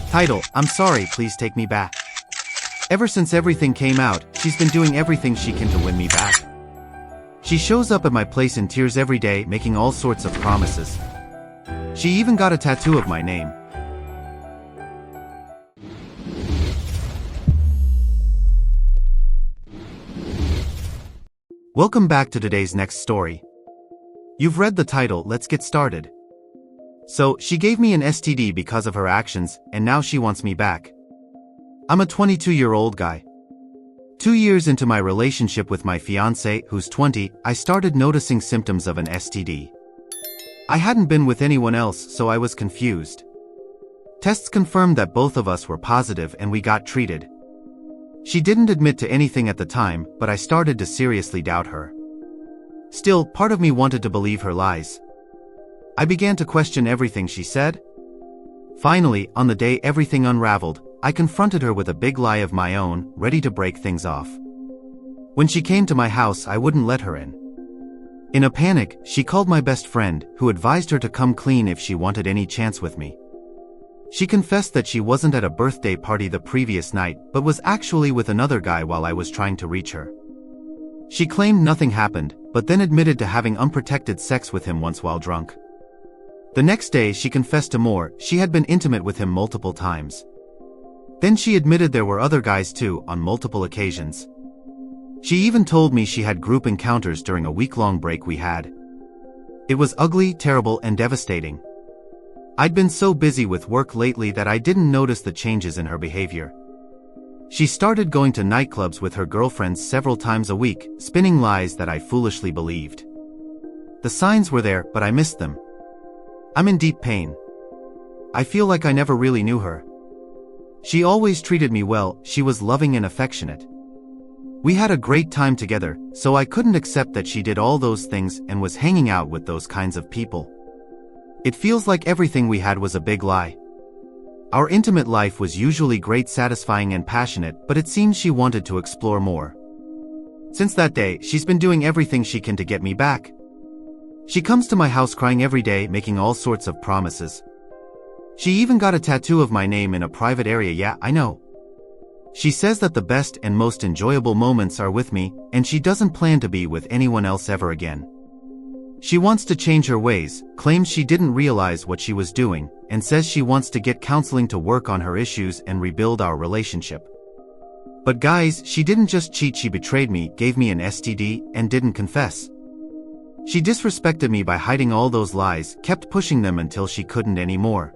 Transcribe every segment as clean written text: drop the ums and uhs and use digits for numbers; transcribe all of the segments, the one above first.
Title: I'm sorry, please take me back. Ever since everything came out, she's been doing everything she can to win me back. She shows up at my place in tears every day, making all sorts of promises. She even got a tattoo of my name. Welcome back to today's next story. You've read the title, let's get started. So, she gave me an STD because of her actions, and now she wants me back. I'm a 22-year-old guy. 2 years into my relationship with my fiancé, who's 20, I started noticing symptoms of an STD. I hadn't been with anyone else, so I was confused. Tests confirmed that both of us were positive and we got treated. She didn't admit to anything at the time, but I started to seriously doubt her. Still, part of me wanted to believe her lies. I began to question everything she said. Finally, on the day everything unraveled, I confronted her with a big lie of my own, ready to break things off. When she came to my house, I wouldn't let her in. In a panic, she called my best friend, who advised her to come clean if she wanted any chance with me. She confessed that she wasn't at a birthday party the previous night, but was actually with another guy while I was trying to reach her. She claimed nothing happened, but then admitted to having unprotected sex with him once while drunk. The next day she confessed to more. She had been intimate with him multiple times. Then she admitted there were other guys too, on multiple occasions. She even told me she had group encounters during a week-long break we had. It was ugly, terrible, and devastating. I'd been so busy with work lately that I didn't notice the changes in her behavior. She started going to nightclubs with her girlfriends several times a week, spinning lies that I foolishly believed. The signs were there, but I missed them. I'm in deep pain. I feel like I never really knew her. She always treated me well, she was loving and affectionate. We had a great time together, so I couldn't accept that she did all those things and was hanging out with those kinds of people. It feels like everything we had was a big lie. Our intimate life was usually great, satisfying and passionate, but it seems she wanted to explore more. Since that day, she's been doing everything she can to get me back. She comes to my house crying every day, making all sorts of promises. She even got a tattoo of my name in a private area. Yeah, I know. She says that the best and most enjoyable moments are with me, and she doesn't plan to be with anyone else ever again. She wants to change her ways, claims she didn't realize what she was doing, and says she wants to get counseling to work on her issues and rebuild our relationship. But guys, she didn't just cheat, she betrayed me, gave me an STD, and didn't confess. She disrespected me by hiding all those lies, kept pushing them until she couldn't anymore.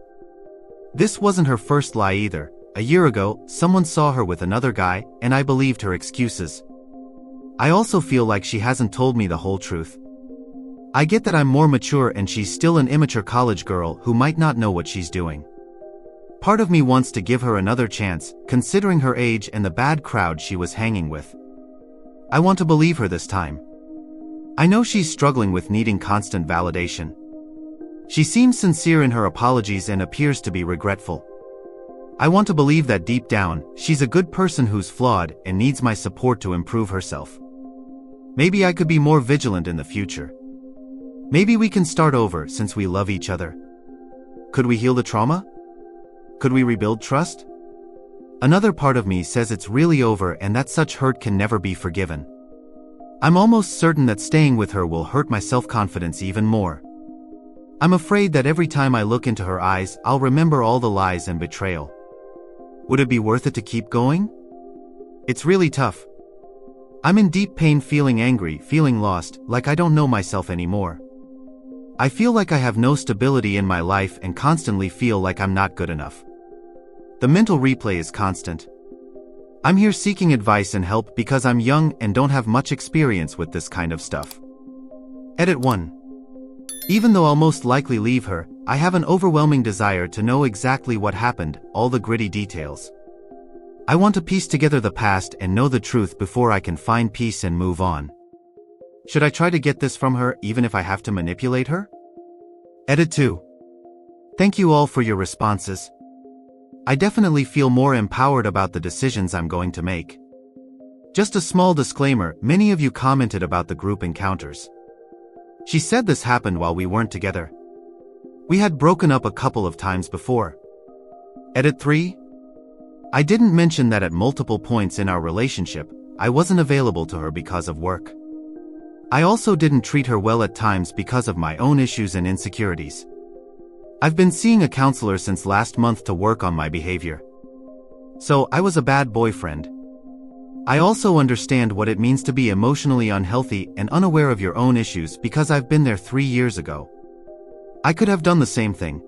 This wasn't her first lie either. A year ago, someone saw her with another guy, and I believed her excuses. I also feel like she hasn't told me the whole truth. I get that I'm more mature and she's still an immature college girl who might not know what she's doing. Part of me wants to give her another chance, considering her age and the bad crowd she was hanging with. I want to believe her this time. I know she's struggling with needing constant validation. She seems sincere in her apologies and appears to be regretful. I want to believe that deep down, she's a good person who's flawed and needs my support to improve herself. Maybe I could be more vigilant in the future. Maybe we can start over since we love each other. Could we heal the trauma? Could we rebuild trust? Another part of me says it's really over and that such hurt can never be forgiven. I'm almost certain that staying with her will hurt my self-confidence even more. I'm afraid that every time I look into her eyes, I'll remember all the lies and betrayal. Would it be worth it to keep going? It's really tough. I'm in deep pain, feeling angry, feeling lost, like I don't know myself anymore. I feel like I have no stability in my life and constantly feel like I'm not good enough. The mental replay is constant. I'm here seeking advice and help because I'm young and don't have much experience with this kind of stuff. Edit 1. Even though I'll most likely leave her, I have an overwhelming desire to know exactly what happened, all the gritty details. I want to piece together the past and know the truth before I can find peace and move on. Should I try to get this from her even if I have to manipulate her? Edit 2. Thank you all for your responses. I definitely feel more empowered about the decisions I'm going to make. Just a small disclaimer, many of you commented about the group encounters. She said this happened while we weren't together. We had broken up a couple of times before. Edit 3. I didn't mention that at multiple points in our relationship, I wasn't available to her because of work. I also didn't treat her well at times because of my own issues and insecurities. I've been seeing a counselor since last month to work on my behavior. So, I was a bad boyfriend. I also understand what it means to be emotionally unhealthy and unaware of your own issues because I've been there 3 years ago. I could have done the same thing.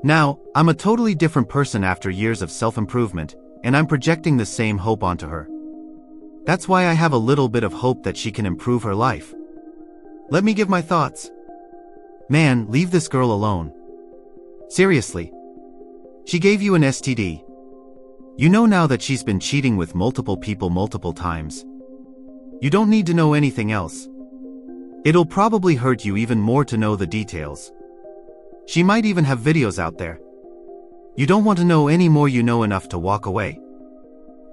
Now, I'm a totally different person after years of self-improvement, and I'm projecting the same hope onto her. That's why I have a little bit of hope that she can improve her life. Let me give my thoughts. Man, leave this girl alone. Seriously. She gave you an STD. You know now that she's been cheating with multiple people multiple times. You don't need to know anything else. It'll probably hurt you even more to know the details. She might even have videos out there. You don't want to know any more. You know enough to walk away.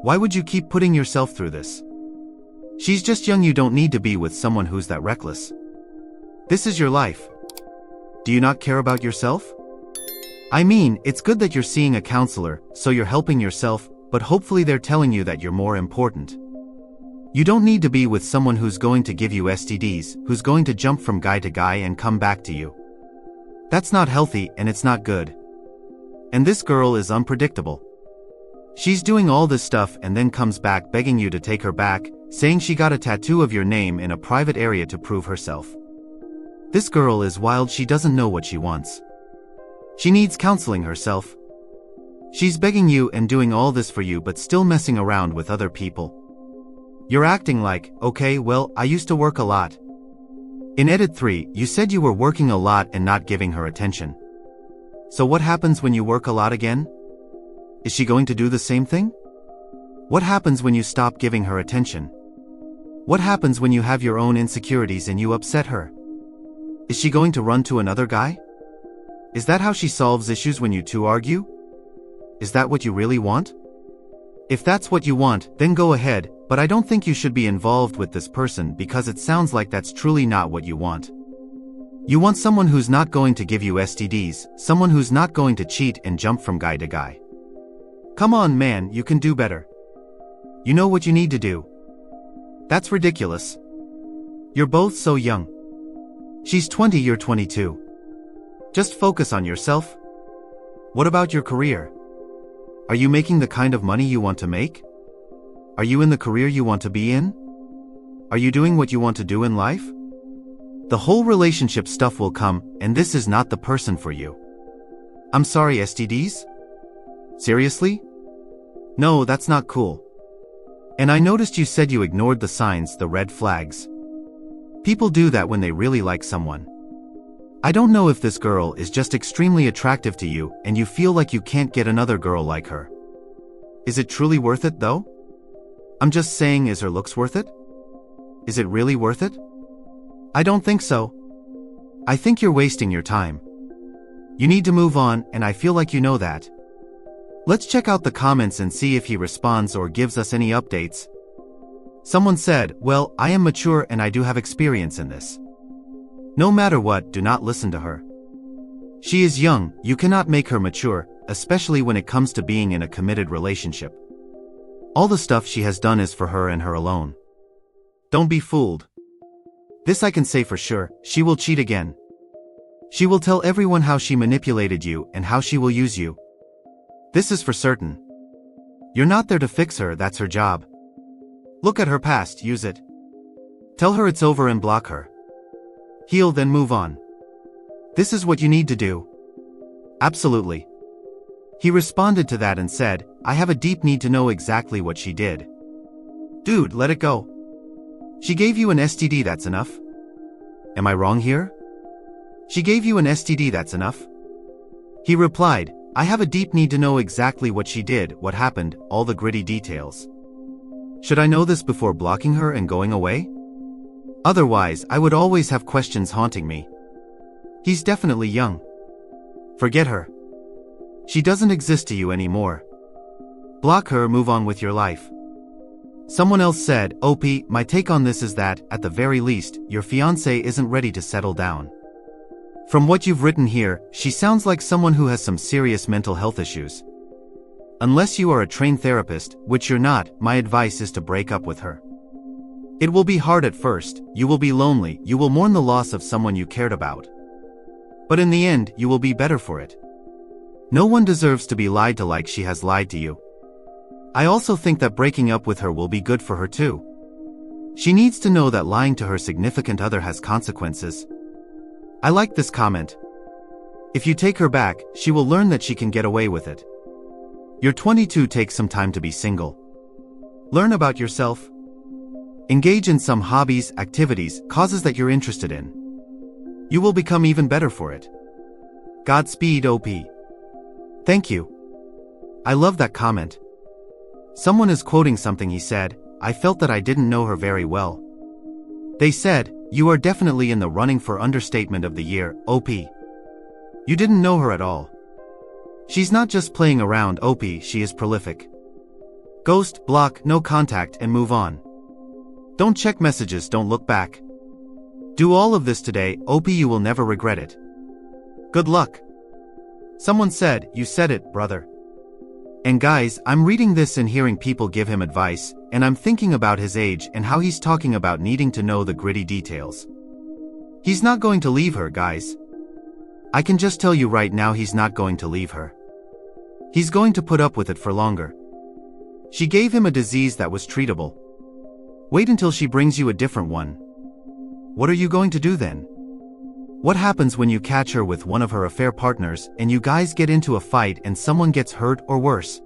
Why would you keep putting yourself through this? She's just young. You don't need to be with someone who's that reckless. This is your life. Do you not care about yourself? I mean, it's good that you're seeing a counselor, so you're helping yourself, but hopefully they're telling you that you're more important. You don't need to be with someone who's going to give you STDs, who's going to jump from guy to guy and come back to you. That's not healthy and it's not good. And this girl is unpredictable. She's doing all this stuff and then comes back begging you to take her back, saying she got a tattoo of your name in a private area to prove herself. This girl is wild. She doesn't know what she wants. She needs counseling herself. She's begging you and doing all this for you but still messing around with other people. You're acting like, okay, well, I used to work a lot. In Edit 3, you said you were working a lot and not giving her attention. So what happens when you work a lot again? Is she going to do the same thing? What happens when you stop giving her attention? What happens when you have your own insecurities and you upset her? Is she going to run to another guy? Is that how she solves issues when you two argue? Is that what you really want? If that's what you want, then go ahead, but I don't think you should be involved with this person because it sounds like that's truly not what you want. You want someone who's not going to give you STDs, someone who's not going to cheat and jump from guy to guy. Come on, man, you can do better. You know what you need to do. That's ridiculous. You're both so young. She's 20, you're 22. Just focus on yourself. What about your career? Are you making the kind of money you want to make? Are you in the career you want to be in? Are you doing what you want to do in life? The whole relationship stuff will come, and this is not the person for you. I'm sorry, STDs? Seriously? No, that's not cool. And I noticed you said you ignored the signs, the red flags. People do that when they really like someone. I don't know if this girl is just extremely attractive to you and you feel like you can't get another girl like her. Is it truly worth it, though? I'm just saying, is her looks worth it? Is it really worth it? I don't think so. I think you're wasting your time. You need to move on, and I feel like you know that. Let's check out the comments and see if he responds or gives us any updates. Someone said, well, I am mature and I do have experience in this. No matter what, do not listen to her. She is young, you cannot make her mature, especially when it comes to being in a committed relationship. All the stuff she has done is for her and her alone. Don't be fooled. This I can say for sure, she will cheat again. She will tell everyone how she manipulated you and how she will use you. This is for certain. You're not there to fix her, that's her job. Look at her past, use it. Tell her it's over and block her. Heal, then move on. This is what you need to do. Absolutely. He responded to that and said, I have a deep need to know exactly what she did. Dude, let it go. She gave you an STD, that's enough. Am I wrong here? She gave you an STD, that's enough. He replied, I have a deep need to know exactly what she did, what happened, all the gritty details. Should I know this before blocking her and going away? Otherwise, I would always have questions haunting me. He's definitely young. Forget her. She doesn't exist to you anymore. Block her, move on with your life. Someone else said, OP, my take on this is that, at the very least, your fiancé isn't ready to settle down. From what you've written here, she sounds like someone who has some serious mental health issues. Unless you are a trained therapist, which you're not, my advice is to break up with her. It will be hard at first, you will be lonely, you will mourn the loss of someone you cared about. But in the end, you will be better for it. No one deserves to be lied to like she has lied to you. I also think that breaking up with her will be good for her too. She needs to know that lying to her significant other has consequences. I like this comment. If you take her back, she will learn that she can get away with it. You're 22, take some time to be single. Learn about yourself. Engage in some hobbies, activities, causes that you're interested in. You will become even better for it. Godspeed, OP. Thank you. I love that comment. Someone is quoting something he said. I felt that I didn't know her very well. They said, you are definitely in the running for understatement of the year, OP. You didn't know her at all. She's not just playing around, OP, she is prolific. Ghost, block, no contact, and move on. Don't check messages, don't look back. Do all of this today, OP, you will never regret it. Good luck. Someone said, you said it, brother. And guys, I'm reading this and hearing people give him advice, and I'm thinking about his age and how he's talking about needing to know the gritty details. He's not going to leave her, guys. I can just tell you right now, he's not going to leave her. He's going to put up with it for longer. She gave him a disease that was treatable. Wait until she brings you a different one. What are you going to do then? What happens when you catch her with one of her affair partners and you guys get into a fight and someone gets hurt or worse?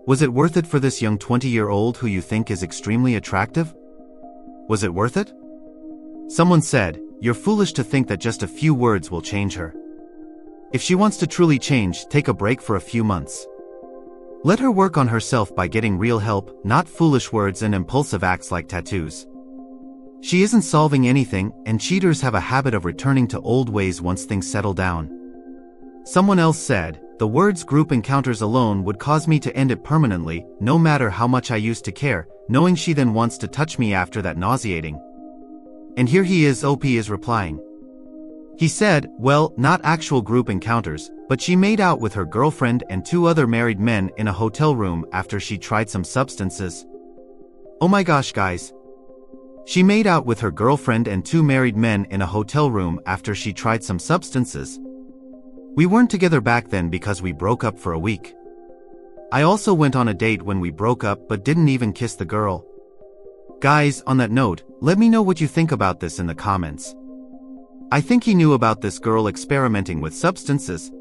Was it worth it for this young 20-year-old who you think is extremely attractive? Was it worth it? Someone said, you're foolish to think that just a few words will change her. If she wants to truly change, take a break for a few months. Let her work on herself by getting real help, not foolish words and impulsive acts like tattoos. She isn't solving anything, and cheaters have a habit of returning to old ways once things settle down. Someone else said, the words group encounters alone would cause me to end it permanently, no matter how much I used to care, knowing she then wants to touch me after that nauseating. And here he is, OP is replying. He said, well, not actual group encounters, but she made out with her girlfriend and 2 other married men in a hotel room after she tried some substances. Oh my gosh, guys. She made out with her girlfriend and 2 married men in a hotel room after she tried some substances. We weren't together back then because we broke up for a week. I also went on a date when we broke up but didn't even kiss the girl. Guys, on that note, let me know what you think about this in the comments. I think he knew about this girl experimenting with substances.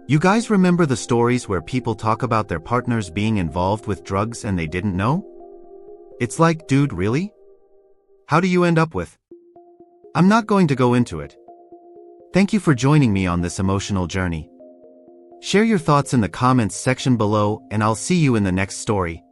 You guys remember the stories where people talk about their partners being involved with drugs and they didn't know? It's like, dude, really? How do you end up with? I'm not going to go into it. Thank you for joining me on this emotional journey. Share your thoughts in the comments section below, and I'll see you in the next story.